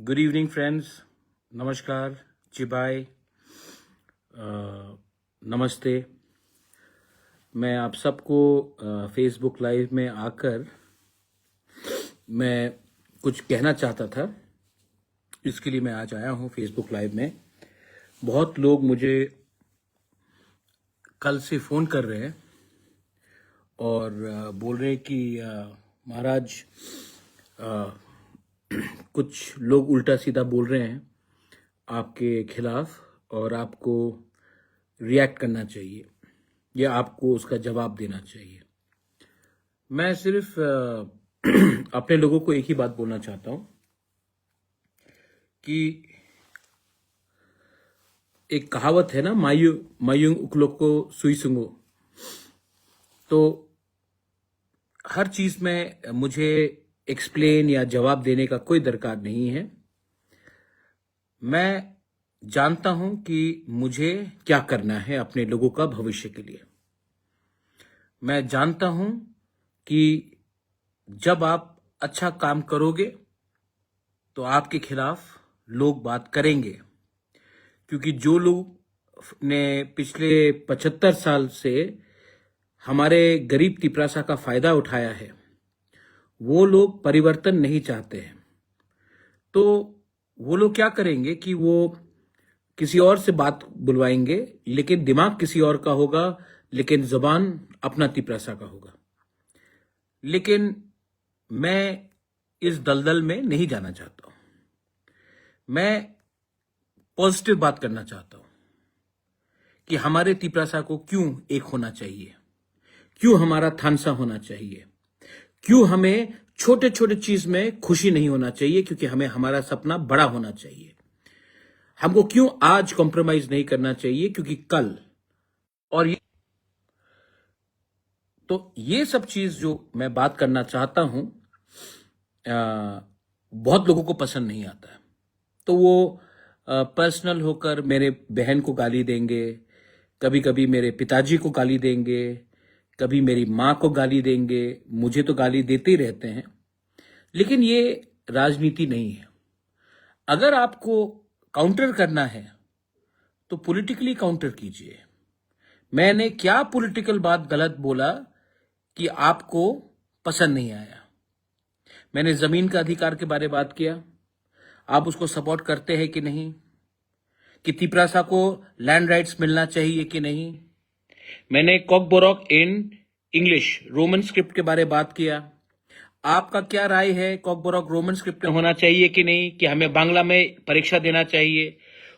Good evening friends, नमस्कार, चिबाय, नमस्ते। मैं आप सबको फेसबुक लाइव में आकर मैं कुछ कहना चाहता था, इसके लिए मैं आज आया हूँ फेसबुक लाइव में। बहुत लोग मुझे कल से फ़ोन कर रहे हैं और बोल रहे हैं कि महाराज कुछ लोग उल्टा सीधा बोल रहे हैं आपके खिलाफ और आपको रिएक्ट करना चाहिए या आपको उसका जवाब देना चाहिए। मैं सिर्फ अपने लोगों को एक ही बात बोलना चाहता हूं कि एक कहावत है ना, मायूंग उकलोको सुई सुंगो। तो हर चीज में मुझे एक्सप्लेन या जवाब देने का कोई दरकार नहीं है। मैं जानता हूं कि मुझे क्या करना है अपने लोगों का भविष्य के लिए। मैं जानता हूं कि जब आप अच्छा काम करोगे तो आपके खिलाफ लोग बात करेंगे, क्योंकि जो लोग ने पिछले 75 साल से हमारे गरीब तिपरासा का फायदा उठाया है, वो लोग परिवर्तन नहीं चाहते हैं। तो वो लोग क्या करेंगे कि वो किसी और से बात बुलवाएंगे, लेकिन दिमाग किसी और का होगा, लेकिन जुबान अपना तिपरासा का होगा। लेकिन मैं इस दलदल में नहीं जाना चाहता हूं। मैं पॉजिटिव बात करना चाहता हूं कि हमारे तिपरासा को क्यों एक होना चाहिए, क्यों हमारा थानसा होना चाहिए, क्यों हमें छोटे छोटे चीज में खुशी नहीं होना चाहिए, क्योंकि हमें हमारा सपना बड़ा होना चाहिए। हमको क्यों आज कॉम्प्रोमाइज नहीं करना चाहिए, क्योंकि कल और ये सब चीज जो मैं बात करना चाहता हूं बहुत लोगों को पसंद नहीं आता है। तो वो पर्सनल होकर मेरे बहन को गाली देंगे, कभी कभी मेरे पिताजी को गाली देंगे, कभी मेरी माँ को गाली देंगे। मुझे तो गाली देते ही रहते हैं, लेकिन ये राजनीति नहीं है। अगर आपको काउंटर करना है तो पॉलिटिकली काउंटर कीजिए। मैंने क्या पॉलिटिकल बात गलत बोला कि आपको पसंद नहीं आया? मैंने जमीन का अधिकार के बारे में बात किया, आप उसको सपोर्ट करते हैं कि नहीं? कि तिपरासा को लैंड राइट्स मिलना चाहिए कि नहीं? मैंने Kokborok in English Roman script के बारे में बात किया, आपका क्या राय है? कॉकबोरॉक रोमन स्क्रिप्ट में होना चाहिए कि नहीं, कि हमें बांग्ला में परीक्षा देना चाहिए?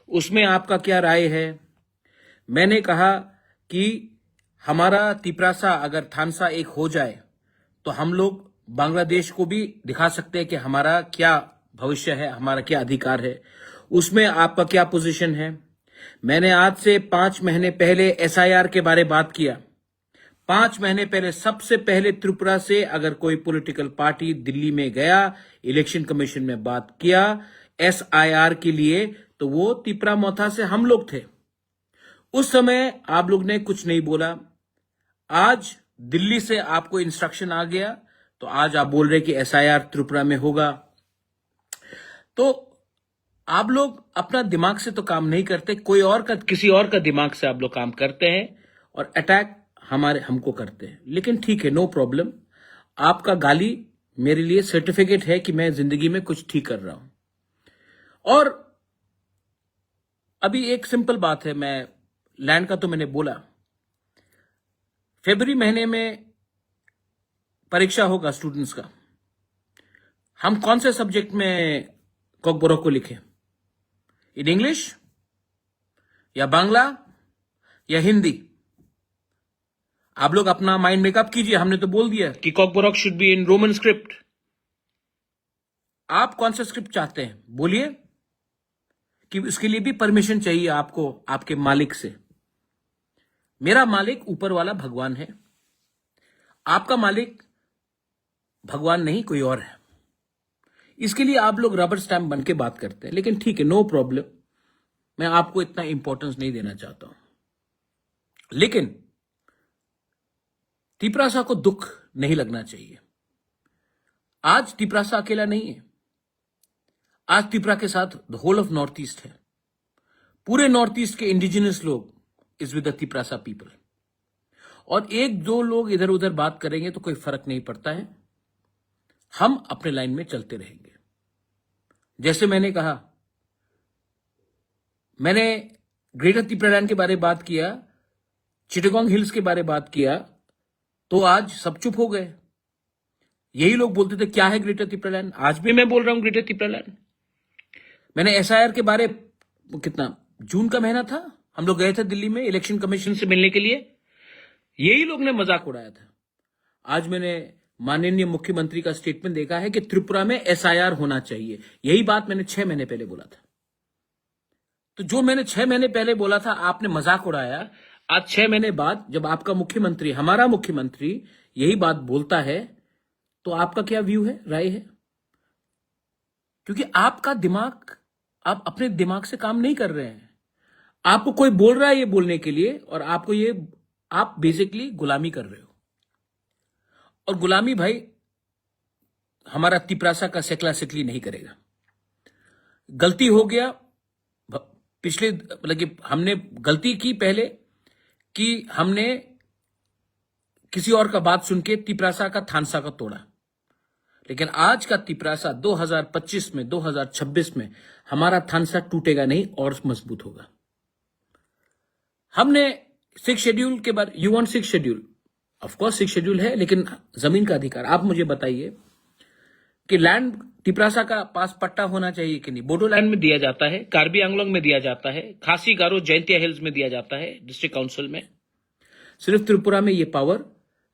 उसमें आपका क्या राय है? मैंने कहा कि हमारा तिपरासा अगर थानसा एक हो जाए तो हम लोग बांग्लादेश को भी दिखा सकते हैं कि हमारा क्या भविष्य है, हमारा क्या अधिकार है। उसमें आपका क्या पोजीशन है? मैंने आज से 5 महीने पहले एसआईआर के बारे में बात किया। 5 महीने पहले सबसे पहले त्रिपुरा से अगर कोई पॉलिटिकल पार्टी दिल्ली में गया, इलेक्शन कमीशन में बात किया एसआईआर के लिए, तो वो तिपरा मोथा से हम लोग थे। उस समय आप लोग ने कुछ नहीं बोला। आज दिल्ली से आपको इंस्ट्रक्शन आ गया तो आज आप बोल रहे कि एसआईआर त्रिपुरा में होगा। तो आप लोग अपना दिमाग से तो काम नहीं करते, कोई और का, किसी और का दिमाग से आप लोग काम करते हैं और अटैक हमको करते हैं। लेकिन ठीक है, नो प्रॉब्लम। आपका गाली मेरे लिए सर्टिफिकेट है कि मैं जिंदगी में कुछ ठीक कर रहा हूं। और अभी एक सिंपल बात है, मैं लैंड का तो मैंने बोला, फरवरी महीने में परीक्षा होगा स्टूडेंट्स का। हम कौन से सब्जेक्ट में कॉकबोरॉक को लिखें? इन इंग्लिश या बांग्ला या हिंदी? आप लोग अपना माइंड मेकअप कीजिए। हमने तो बोल दिया कि Kokborok should be in Roman script. आप कौन सा स्क्रिप्ट चाहते हैं बोलिए, कि इसके लिए भी परमिशन चाहिए आपको आपके मालिक से। मेरा मालिक ऊपर वाला भगवान है, आपका मालिक भगवान नहीं कोई और है। इसके लिए आप लोग रबर स्टैम्प बन के बात करते हैं, लेकिन ठीक है, नो प्रॉब्लम। मैं आपको इतना इंपॉर्टेंस नहीं देना चाहता हूं। लेकिन तिपरासा को दुख नहीं लगना चाहिए। आज तिपरासा अकेला नहीं है। आज त्रिपुरा के साथ the whole of north east है। पूरे नॉर्थ ईस्ट के इंडिजिनस लोग is with the Tiprasa people. और एक दो लोग इधर उधर बात करेंगे तो कोई फर्क नहीं पड़ता है, हम अपने लाइन में चलते रहेंगे। जैसे मैंने कहा, मैंने ग्रेटर त्रिपुरालैंड के बारे में बात किया, चिटागोंग हिल्स के बारे में बात किया, तो आज सब चुप हो गए। यही लोग बोलते थे क्या है ग्रेटर त्रिपुरालैंड, आज भी मैं बोल रहा हूं ग्रेटर त्रिपुरालैंड। मैंने एसआईआर के बारे, कितना जून का महीना था, हम लोग गए थे दिल्ली में इलेक्शन कमीशन से मिलने के लिए, यही लोग ने मजाक उड़ाया था। आज मैंने माननीय मुख्यमंत्री का स्टेटमेंट देखा है कि त्रिपुरा में एसआईआर होना चाहिए। यही बात मैंने 6 महीने पहले बोला था। तो जो मैंने 6 महीने पहले बोला था आपने मजाक उड़ाया, आज 6 महीने बाद जब आपका मुख्यमंत्री, हमारा मुख्यमंत्री यही बात बोलता है, तो आपका क्या व्यू है, राय है? क्योंकि आपका दिमाग, आप अपने दिमाग से काम नहीं कर रहे हैं। आपको कोई बोल रहा है ये बोलने के लिए, और आपको ये, आप बेसिकली गुलामी कर रहे हो। और गुलामी भाई हमारा तिपरासा का सेकला सेकली नहीं करेगा। गलती हो गया पिछले, मतलब कि हमने गलती की पहले कि हमने किसी और का बात सुन के तिपरासा का थानसा का तोड़ा। लेकिन आज का तिपरासा 2025 में, 2026 में हमारा थानसा टूटेगा नहीं और मजबूत होगा। हमने 6 शेड्यूल के बारे, you want 6 schedule, of course 6 schedule है, लेकिन जमीन का अधिकार आप मुझे बताइए कि लैंड तिपरासा का पास पट्टा होना चाहिए कि नहीं। बोडोलैंड में दिया जाता है, कार्बी आंगलोंग में दिया जाता है, खासी गारो जैंतिया हिल्स में दिया जाता है डिस्ट्रिक्ट काउंसिल में। सिर्फ त्रिपुरा में ये पावर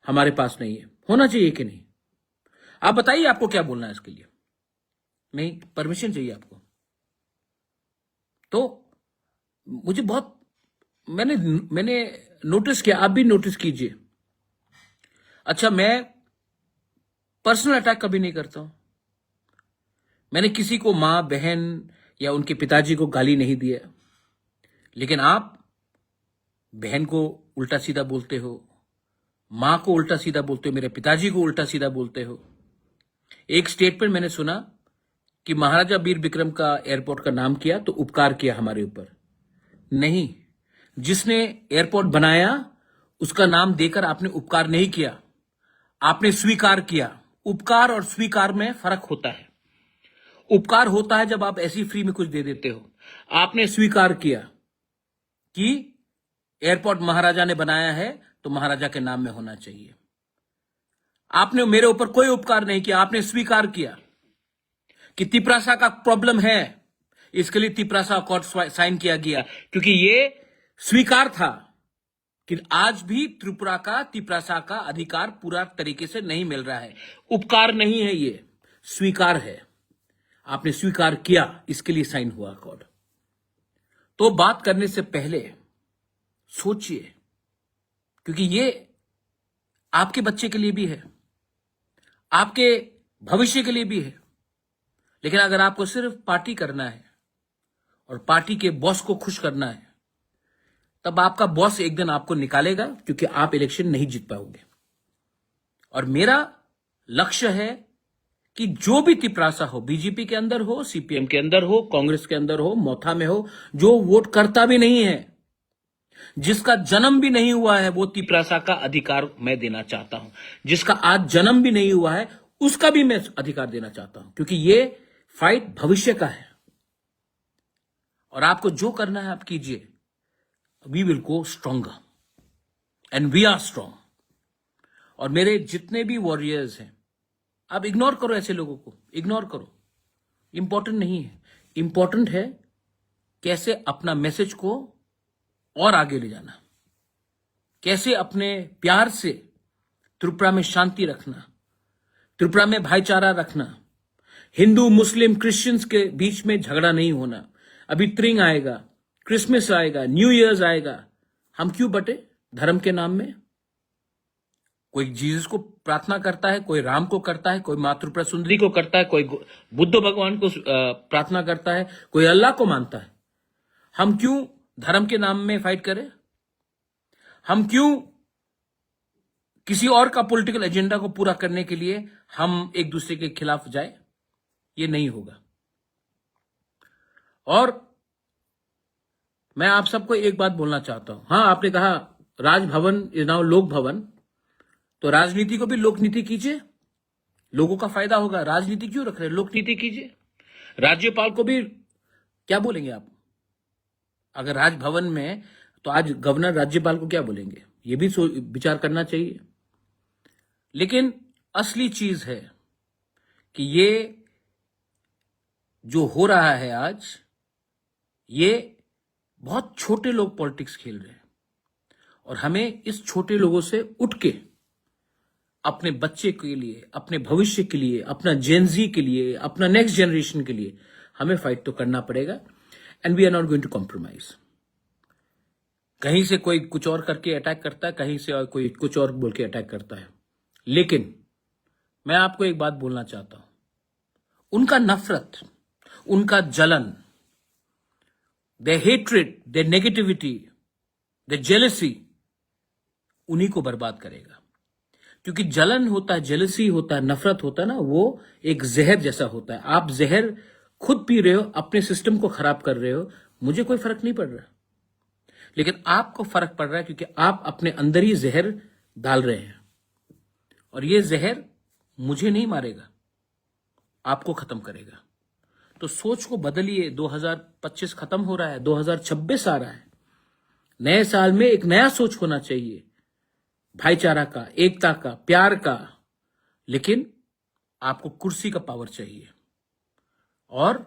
हमारे पास नहीं है। होना चाहिए कि नहीं? आप बताइए आपको क्या बोलना है इसके लिए। नहीं, परमिशन चाहिए आपको। तो मुझे बहुत, मैंने नोटिस किया, आप भी नोटिस कीजिए। अच्छा, मैं पर्सनल अटैक कभी नहीं करता हूं। मैंने किसी को मां, बहन या उनके पिताजी को गाली नहीं दिया। लेकिन आप बहन को उल्टा सीधा बोलते हो, मां को उल्टा सीधा बोलते हो, मेरे पिताजी को उल्टा सीधा बोलते हो। एक स्टेटमेंट मैंने सुना कि महाराजा वीर विक्रम का एयरपोर्ट का नाम किया तो उपकार किया हमारे ऊपर। नहीं, जिसने एयरपोर्ट बनाया उसका नाम देकर आपने उपकार नहीं किया, आपने स्वीकार किया। उपकार और स्वीकार में फर्क होता है। उपकार होता है जब आप ऐसी फ्री में कुछ दे देते हो। आपने स्वीकार किया कि एयरपोर्ट महाराजा ने बनाया है तो महाराजा के नाम में होना चाहिए। आपने मेरे ऊपर कोई उपकार नहीं किया, आपने स्वीकार किया कि तिपरासा का प्रॉब्लम है, इसके लिए तिपरासा अकॉर्ड साइन किया गया, क्योंकि ये स्वीकार था कि आज भी त्रिपुरा का तिपरासा का अधिकार पूरा तरीके से नहीं मिल रहा है। उपकार नहीं है, ये स्वीकार है। आपने स्वीकार किया, इसके लिए साइन हुआ अकॉर्ड। तो बात करने से पहले सोचिए, क्योंकि ये आपके बच्चे के लिए भी है, आपके भविष्य के लिए भी है। लेकिन अगर आपको सिर्फ पार्टी करना है और पार्टी के बॉस को खुश करना है, तब आपका बॉस एक दिन आपको निकालेगा, क्योंकि आप इलेक्शन नहीं जीत पाओगे। और मेरा लक्ष्य है कि जो भी तिपरासा हो, बीजेपी के अंदर हो, सीपीएम के अंदर हो, कांग्रेस के अंदर हो, मोथा में हो, जो वोट करता भी नहीं है, जिसका जन्म भी नहीं हुआ है, वो तिपरासा का अधिकार मैं देना चाहता हूं। जिसका आज जन्म भी नहीं हुआ है, उसका भी मैं अधिकार देना चाहता हूं, क्योंकि ये फाइट भविष्य का है। और आपको जो करना है आप कीजिए। We will go stronger and we are strong. और मेरे जितने भी वॉरियर्स हैं, आप इग्नोर करो, ऐसे लोगों को इग्नोर करो, इंपॉर्टेंट नहीं है। इंपॉर्टेंट है कैसे अपना मैसेज को और आगे ले जाना, कैसे अपने प्यार से त्रिपुरा में शांति रखना, त्रिपुरा में भाईचारा रखना, हिंदू मुस्लिम क्रिश्चियंस के बीच में झगड़ा नहीं होना। अभी त्रिंग आएगा, क्रिसमस आएगा, न्यू ईयर्स आएगा, हम क्यों बटे धर्म के नाम में? कोई जीसस को प्रार्थना करता है, कोई राम को करता है, कोई मातृ सुंदरी को करता है, कोई बुद्ध भगवान को प्रार्थना करता है, कोई अल्लाह को मानता है। हम क्यों धर्म के नाम में फाइट करें? हम क्यों किसी और का पॉलिटिकल एजेंडा को पूरा करने के लिए हम एक दूसरे के खिलाफ जाए? ये नहीं होगा। और मैं आप सबको एक बात बोलना चाहता हूं। हाँ, आपने कहा राजभवन इज नाउ लोक भवन, तो राजनीति को भी लोकनीति कीजिए, लोगों का फायदा होगा। राजनीति क्यों रख रहे हैं, लोकनीति कीजिए। राज्यपाल को भी क्या बोलेंगे आप अगर राजभवन में, तो आज गवर्नर राज्यपाल को क्या बोलेंगे, ये भी विचार करना चाहिए। लेकिन असली चीज है कि ये जो हो रहा है आज, ये बहुत छोटे लोग पॉलिटिक्स खेल रहे हैं और हमें इस छोटे लोगों से उठ के अपने बच्चे के लिए, अपने भविष्य के लिए, अपना जेनजी के लिए, अपना नेक्स्ट जनरेशन के लिए हमें फाइट तो करना पड़ेगा। And we are not going to compromise. कहीं से कोई कुछ और करके अटैक करता है, कहीं से और कोई कुछ और बोल के अटैक करता है। लेकिन मैं आपको एक बात बोलना चाहता हूं, उनका नफरत, उनका जलन, their hatred, their negativity, their jealousy उन्हीं को बर्बाद करेगा। क्योंकि जलन होता है, जेलसी होता है, नफरत होता है ना, वो एक जहर जैसा होता है। आप जहर खुद पी रहे हो, अपने सिस्टम को खराब कर रहे हो, मुझे कोई फर्क नहीं पड़ रहा, लेकिन आपको फर्क पड़ रहा है क्योंकि आप अपने अंदर ही जहर डाल रहे हैं। और ये जहर मुझे नहीं मारेगा, आपको खत्म करेगा। तो सोच को बदलिए। 2025 खत्म हो रहा है, 2026 आ रहा है। नए साल में एक नया सोच होना चाहिए, भाईचारा का, एकता का, प्यार का। लेकिन आपको कुर्सी का पावर चाहिए और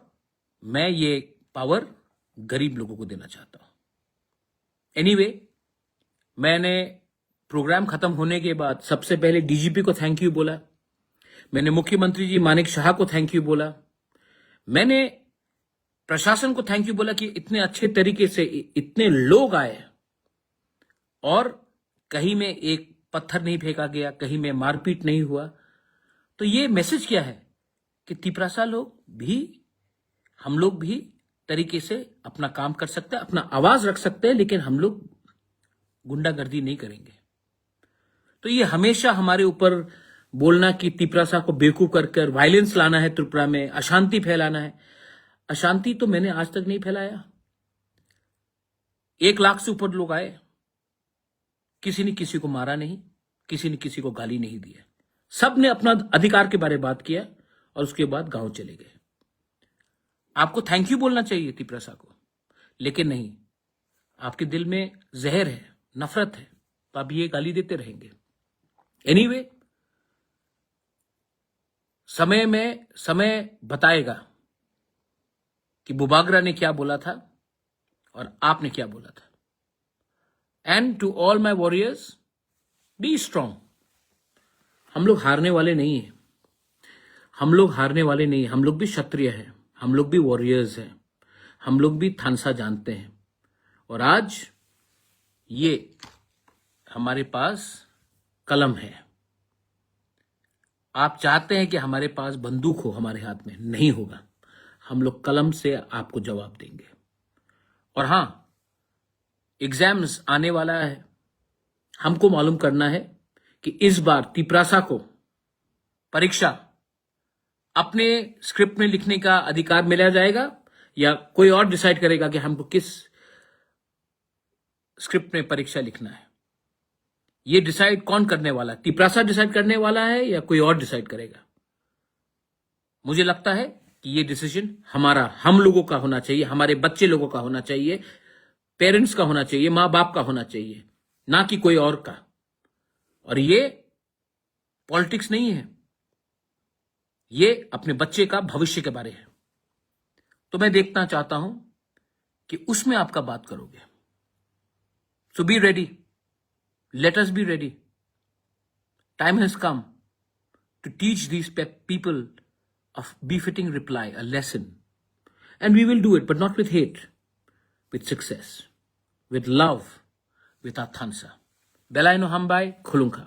मैं ये पावर गरीब लोगों को देना चाहता हूं। एनीवे, मैंने प्रोग्राम खत्म होने के बाद सबसे पहले डीजीपी को थैंक यू बोला, मैंने मुख्यमंत्री जी मानिक शाह को थैंक यू बोला, मैंने प्रशासन को थैंक यू बोला कि इतने अच्छे तरीके से इतने लोग आए और कहीं में एक पत्थर नहीं फेंका गया, कहीं में मारपीट नहीं हुआ। तो ये मैसेज क्या है कि तिपरासा लोग भी, हम लोग भी तरीके से अपना काम कर सकते हैं, अपना आवाज रख सकते हैं, लेकिन हम लोग गुंडागर्दी नहीं करेंगे। तो ये हमेशा हमारे ऊपर बोलना कि तिपरासा को बेवकूफ कर वायलेंस लाना है, त्रिपुरा में अशांति फैलाना है। अशांति तो मैंने आज तक नहीं फैलाया। 1 लाख से ऊपर लोग आए, किसी ने किसी को मारा नहीं, किसी ने किसी को गाली नहीं दिया, सब ने अपना अधिकार के बारे में बात किया और उसके बाद गांव चले गए। आपको थैंक यू बोलना चाहिए तिपरासा को, लेकिन नहीं, आपके दिल में जहर है, नफरत है, तो आप ये गाली देते रहेंगे। एनीवे, समय बताएगा कि बुबागरा ने क्या बोला था और आपने क्या बोला था। And to all my warriors, be strong. हम लोग हारने वाले नहीं हैं, हम लोग हारने वाले नहीं हैं। हम लोग भी क्षत्रिय हैं, हम लोग भी वॉरियर्स हैं, हम लोग भी थानसा जानते हैं। और आज ये हमारे पास कलम है। आप चाहते हैं कि हमारे पास बंदूक हो, हमारे हाथ में नहीं होगा। हम लोग कलम से आपको जवाब देंगे। और हां, एग्जाम्स आने वाला है, हमको मालूम करना है कि इस बार तिपरासा को परीक्षा अपने स्क्रिप्ट में लिखने का अधिकार मिला जाएगा या कोई और डिसाइड करेगा कि हमको किस स्क्रिप्ट में परीक्षा लिखना है। ये डिसाइड कौन करने वाला है? तिपरासा डिसाइड करने वाला है या कोई और डिसाइड करेगा? मुझे लगता है कि ये डिसीजन हमारा, हम लोगों का होना चाहिए, हमारे बच्चे लोगों का होना चाहिए, पेरेंट्स का होना चाहिए, मां बाप का होना चाहिए, ना कि कोई और का। और ये पॉलिटिक्स नहीं है, ये अपने बच्चे का भविष्य के बारे है। तो मैं देखना चाहता हूं कि उसमें आपका बात करोगे। So be ready, let us be ready. Time has come to teach these people of befitting reply, a lesson. And we will do it, but not with hate, with success, with love, with our thansa. Belaino Hambai, Khulunka.